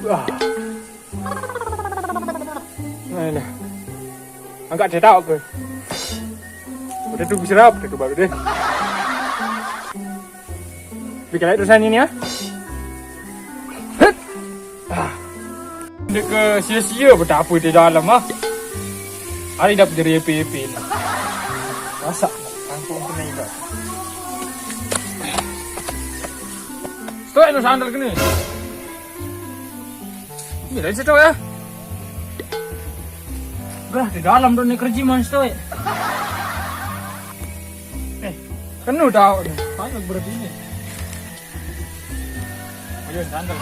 Wah. Nah. Angkat dia tahu ke. Udah tuh bisa rap, udah baru deh. Bikin lagi terusan ini ya. Dia ke sia-sia bertapa di dalam ah. Hari dapat dari EP ni. Masak kampung kena ikat. Stoi lu sandal kena. Ni dah setau ya. Gah di dalam tu ni kerjiman stoi. Kan udah banyak berarti ini. Ayo sandal.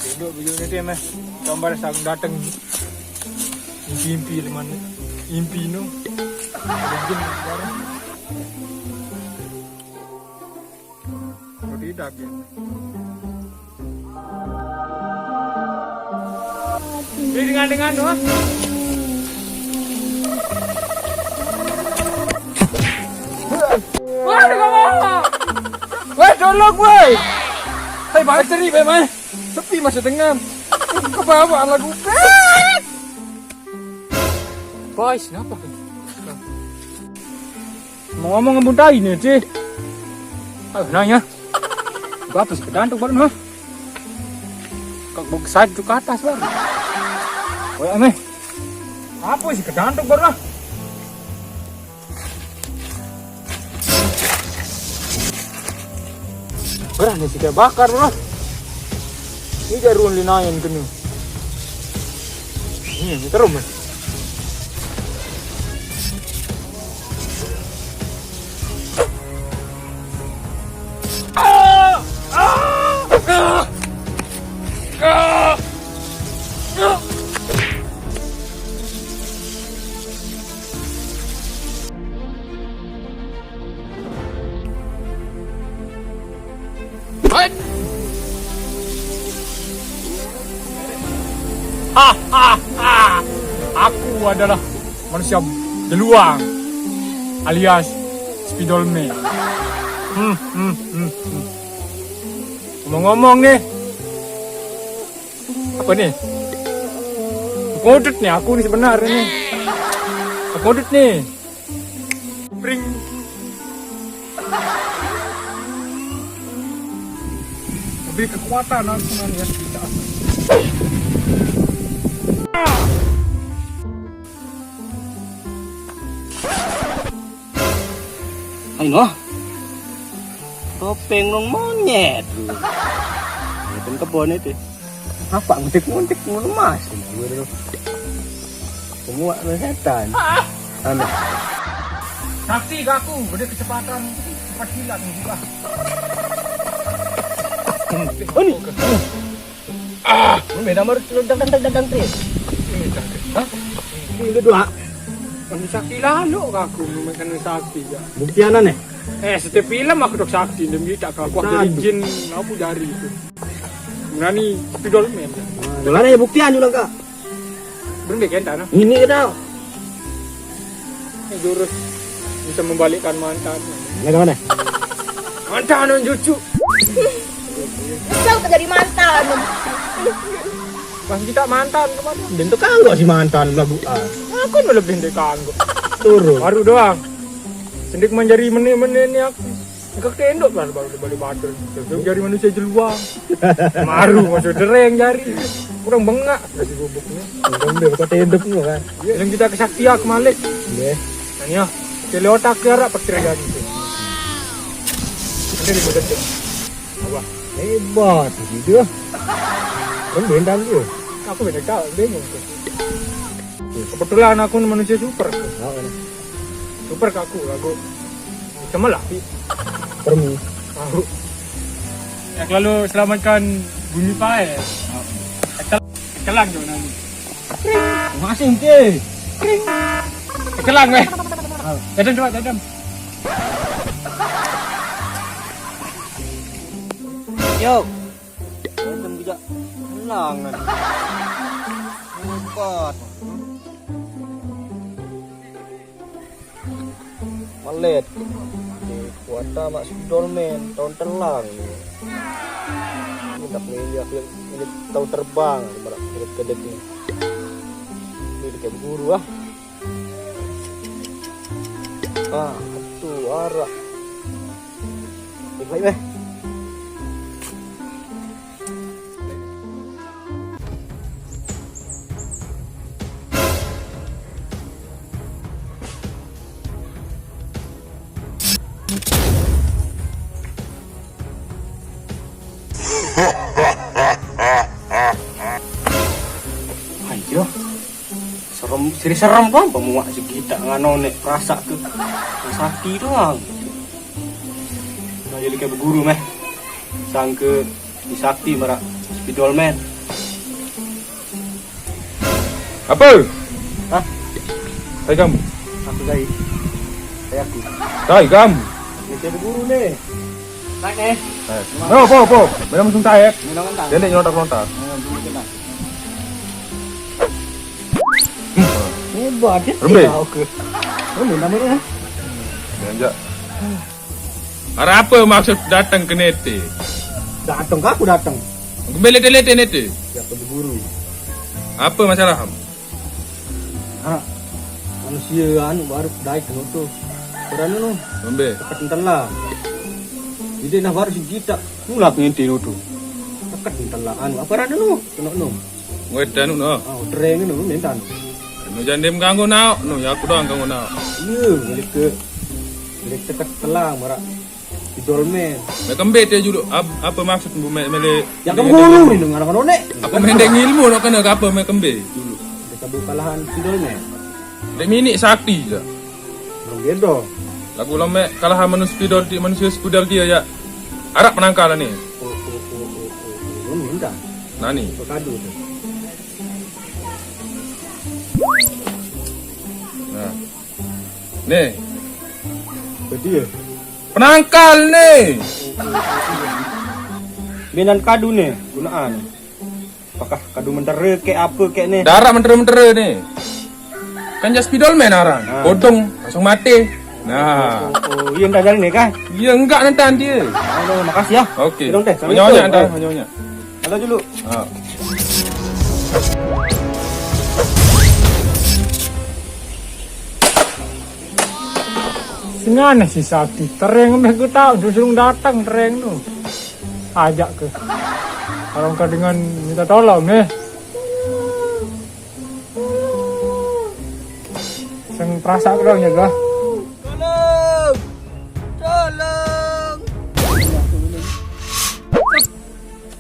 Duduk begini dia mah. Gambar sang datang. Impi leman. Impi no. Mungkin barang. Tidak ya. Ini dengan tu. Wah, dengar. Weh, tolong weh. Hai bateri memang. Sepi masih dengar. Ke bawah lagu. Boys, kenapa? Mau ngomong ngebuntai ni, Cik. Ayo nanya. Apa sih kedantuk baru noh? Kau besar tu ke atas baru. Oh ya meh. Apa sih kedantuk baru noh? Berani sih dia bakar baru. Ini jarun linayan kenu. Ini terus meh. Aku adalah manusia deluang alias Spidolman. Ngomong-ngomong nih, apa nih? Kodut nih aku nih sebenarnya nih. Kodut nih. Pring. Lebih kekuatan aku ya kita. Ayo, topeng nong monyet. Itu kebun itu. Apa nguntik emas? Semua setan. Anu. Sakti aku, beda kecepatan cepat kilat juga. Oh ni. Beda baru dang tri. Hah? Ini kedua. Kan sakti lalu aku memakan sakti ya. Buktianan nih. Setiap film aku dok sakti demi tak aku dari jin aku dari itu. Berani Spidolman. Gimana ya buktian juga kak? Berani kan tanah. Ini kita. Jurus bisa membalikkan mantan. Mana? Mantan dan cucu. Kesel tak jadi mantan. Pas kita mantan kemana? Bentuk kanggo si mantan lagu A. Aku lebih dari kanggo. Turun. Baru doang. Sendik menjadi menit-menit ni aku. Kau tendok baru balik batur. Jari manusia jeluang. Maru masuk dereng jari. Kurang bengak kasih bubuk ni. Ngombe kau tendok ni kan. Yang kita kesaktian kemalik. Nggih. Tanya, kele otak jarak perkiraan itu. Nanti dibuat tu. Apa? Hebat gitu. Kan bentang tu. Aku beda tahu, bingung tu. Kebetulan aku manusia super. Super ke aku, aku. Sama lah. Permi. Aku. Ya lalu selamatkan bumi pae. Kelang jo nang. Masing ke. Kelang weh. Dadam. Yo. Dadam juga. Kelang kan. Hebat. Malet. Kuota mak Spidolman tahun telang ni. Tak ini aku ini tahu terbang malah kedek ini. Ini kayak guru ah. Itu arah. Baik. Ayo. Serem kan pemuak segitu ngano nek rasa ke sakti doang. Nah jadi kayak berguru meh. Sang ke sakti marak spidol man. Apa? Hah? Hai kamu. Aku Zai. Saya aku. Hai kamu. Ini kayak berguru nih. Naik nih. Oh, po. Mana langsung taek. Minum kan. Dia nyontak-nyontak. Hebat dia. Rembe. Oke. Rembe namanya. Jangan. Apa maksud datang ke nete? Datang ke aku datang. Kembali nete. Ya ke berguru. Apa masalah kamu? Manusia anu baru daik tuh. Berani nu. Rembe. Dekat entar lah. Jadi nah baru segitu. Nulak ngenti tu. Dekat entar lah anu. Apa rada nu? Kena nu. Wedan no. Tereng nu mentan. No jangan ganggu nao. No ya aku doang ganggu nao. Iya, milik dekat telang marak idolmen. Mereka bete juga. Apa maksud mele? Ya kamu guru ni ngarang nek. Aku mendeng ilmu no kena apa mereka be dulu. Kita kalahan idolmen. Dek mini sakti je. Belum gedo. Lagu lama kalahan manusia spidol dia ya. Arab penangkalan ni. Belum minta. Nani? Kado tu. Nah. Nih, Betul. penangkal nih. Binan kadu ni gunaan. Apakah kadu mentera ke apa ke ni? Darah mentera-mentera nih. Kan jas spidol main arang. Bodong langsung mati. Nah. Iya dah jalan ni kan? Ya enggak nanti dia. Halo, makasih ya. Okey. Tolong teh. Banyak-banyak dah, banyak-banyak. Halo dulu. Ha. Sengaja si Sakti, tereng meh ku tahu disuruh datang tereng tu. Ajak ke. Kalau kau dengan minta tolong nih. Seng perasa ke dong ya ga. Tolong.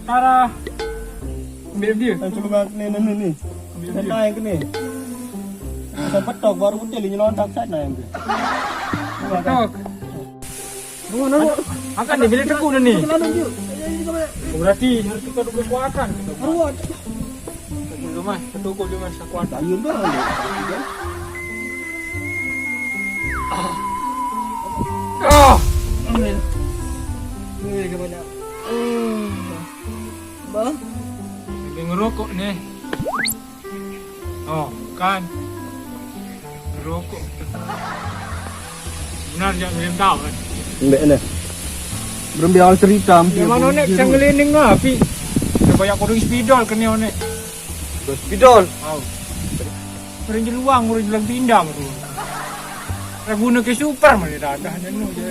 Tara. Ambil dia. Saya coba ni. Saya naik ke ni. Saya petok baru betul ni lontak sana yang tu. Tok. Nunggu. Akan dia bila teku dah ni. Berarti harus kita kekuatan. Ruat. Dulu mas, ketukul dia mas kekuatan. Ayun dah. Ni ke mana? Bah. Dia ngerokok nih. Oh, kan. Ngerokok. Benar jangan belum tahu kan. Mbak ni. Berbial cerita. Yang mana nek canggelinding api. Dia banyak kodong spidol kena nek. Hospital. Oh. Orang jeluang, orang jelang pindam tu. Orang guna ke super mana dah ada jenuh je.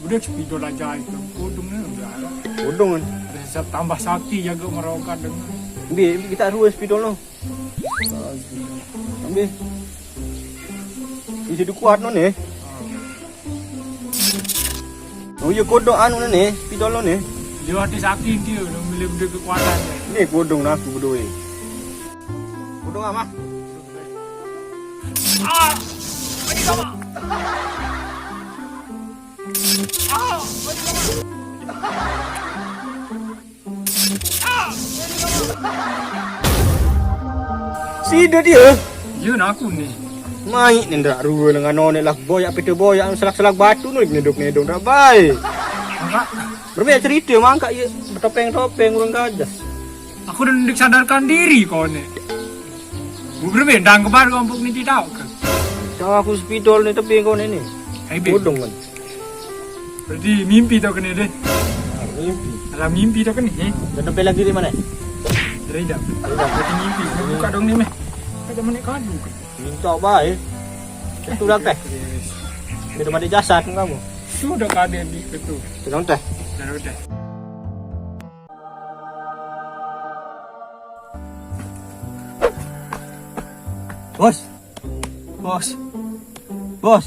Budak spidol aja itu. Kodong ni udah ada. Bodong kan. Ada tambah sakti jaga merokat dengan. Ambil kita taruh hospital no. Ambil. Isi kuat no ni. Oh ya kodok anu ni, hospital no ni. Dia hati sakti dia, dia milih budak kekuatan dia. Ni bodong nak aku berdua. Bodong apa? Sida dia. Ya nak aku ni. Mai nendrak rua dengan none lah boyak pita boyak selak-selak batu nu neduk-neduk dak baik. Maka Berbeza cerita mangkak ya bertopeng-topeng urang gajah. aku dah hendak sadarkan diri kau ni. Berbeza dang kebar kau untuk ni tidak ke? Tahu aku spidol ni tapi kau ni. Hai be. Bodong kan. Berarti mimpi tau kena deh. Mimpi. Alam mimpi dah kan ni. Dan sampai lagi di mana? Teridam. Berarti mimpi. Buka dong ni meh. Ada mana kadu kan? Minta baik. Itu dah teh. Minum ada jasad kamu. Sudah kada di situ. Tenang teh. Dah udah. Bos. Bos. Bos.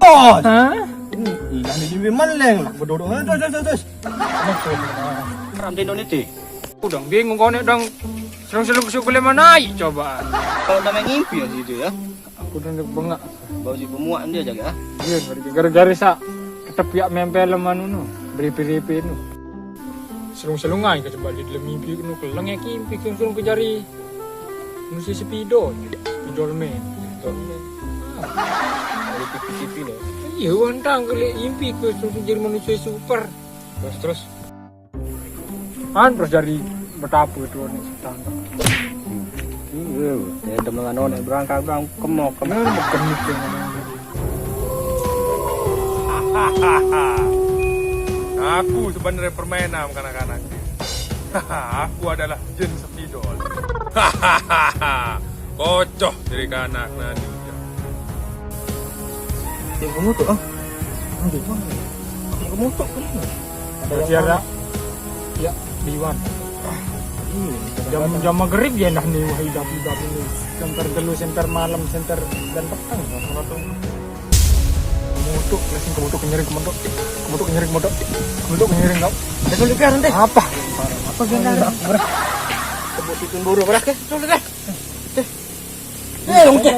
Bos. Hah? Hilang di maleng lah. Berduduk. Terus. Ram tendon itu. Udang bingung kau ni dang selung-selung suku mana naik coba. Kalau dah main ngimpi ya situ ya. Aku dah nak bengak. Bau si pemuak dia jaga. Ya, gara-gara sa ketepiak mempel manu no. Beripi-ripi no. Selung-selungai ke coba di dalam mimpi no kelang yang kimpi selung kejari. Mesti speedo. Speedo men. Ada pipi-pipi ni. Iya, wantang kali mimpi ke jadi manusia super. Terus. Terus dari betapa itu ni tangga. Iya, dia teman dengan berangkat kemok. Kenapa berkenit dengan Aku sebenarnya permainan kanak-kanak. Aku adalah jin sepidol. Kocoh dari kanak nani. Yang kamu tu ah. Kamu tu kan. Ada ya diwan. Jam maghrib ya dah nih wahai dapur ni. Center telu, center malam, center dan petang. Kalau tu kemutuk, langsung kemutuk kenyering kemutuk kenyering kau. Dah sulit kan nanti. Apa? Apa genda? Sebut itu buru berak ke? Sulit dah. Eh, untuk.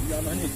Ya, nani.